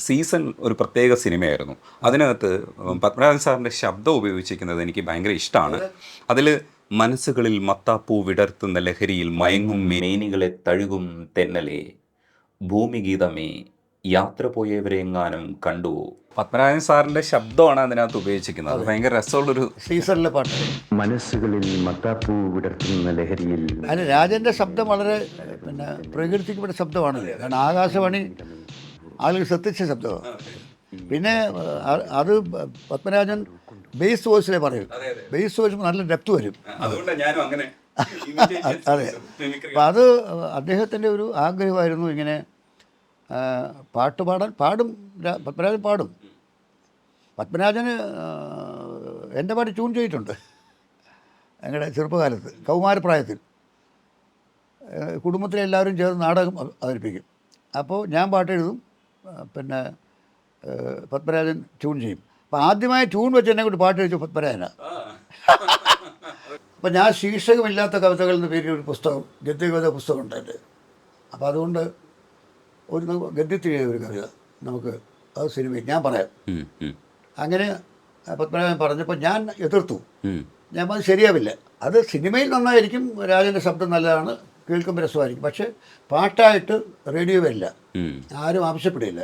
Season ഒരു പ്രത്യേക സിനിമയായിരുന്നു. അതിനകത്ത് പത്മനാഭൻ സാറിൻ്റെ ശബ്ദം ഉപയോഗിച്ചിരിക്കുന്നത് എനിക്ക് ഭയങ്കര ഇഷ്ടമാണ്. അതിൽ മനസ്സുകളിൽ മത്താപ്പൂ വിടർത്തുന്ന ലഹരിയിൽ മയങ്ങും മേനികളെ തഴുകും തെന്നലേ, ഭൂമിഗീതമേ, യാത്ര പോയവരെങ്ങാനും കണ്ടുവോ. പത്മനാഭൻ സാറിൻ്റെ ശബ്ദമാണ് അതിനകത്ത് ഉപയോഗിച്ചിരിക്കുന്നത്. അത് ഭയങ്കര രസമുള്ളൊരു സീസണിലെ പാട്ട്. മനസ്സുകളിൽ മത്താപ്പൂ വിടർത്തുന്ന ലഹരിയിൽ അതിന് രാജൻ്റെ ശബ്ദം വളരെ പ്രകീർത്തിക്കപ്പെട്ട ശബ്ദമാണല്ലോ. കാരണം ആകാശവാണി ആളുകൾ ശ്രദ്ധിച്ച ശബ്ദമാണ്. പിന്നെ അത് പത്മരാജൻ ബേസ് വോയിസിലെ പറയും. ബേസ് വോയിസ് നല്ല ഡെപ്ത് വരും. അതുകൊണ്ടാണ് ഞാനും അങ്ങനെ അതെ. അപ്പം അത് അദ്ദേഹത്തിൻ്റെ ഒരു ആഗ്രഹമായിരുന്നു. ഇങ്ങനെ പാട്ട് പാടും. പത്മരാജൻ പാടും. പത്മരാജന് എൻ്റെ പാട്ട് ട്യൂൺ ചെയ്തിട്ടുണ്ട് ഞങ്ങളുടെ ചെറുപ്പകാലത്ത്, കൗമാരപ്രായത്തിൽ. കുടുംബത്തിലെ എല്ലാവരും ചേർന്ന് നാടകം അവതരിപ്പിക്കും. അപ്പോൾ ഞാൻ പാട്ടെഴുതും, പിന്നെ പത്മരാജൻ ട്യൂൺ ചെയ്യും. അപ്പോൾ ആദ്യമായി ട്യൂൺ വെച്ച് എന്നെ കൊണ്ട് പാട്ട് എഴുതിച്ചു പത്മരാജനാണ്. അപ്പോൾ ഞാൻ ശീർഷകമില്ലാത്ത കവിതകൾ എന്ന പേരിൽ ഒരു പുസ്തകം, ഗദ്യകവിത പുസ്തകം ഉണ്ട് എൻ്റെ. അപ്പോൾ അതുകൊണ്ട് ഒരു ഗദ്യത്തിൽ എഴുതിയ ഒരു കവിത നമുക്ക് അത് സിനിമയിൽ ഞാൻ പറയാം. അങ്ങനെ പത്മനാഭൻ പറഞ്ഞപ്പോൾ ഞാൻ എതിർത്തു. ഞാൻ അത് ശരിയാവില്ല, അത് സിനിമയിൽ നന്നായിരിക്കും, രാജൻ്റെ ശബ്ദം നല്ലതാണ്, കേൾക്കുമ്പോൾ രസമായിരിക്കും, പക്ഷേ പാട്ടായിട്ട് റേഡിയോ വരില്ല, ആരും ആവശ്യപ്പെടില്ല.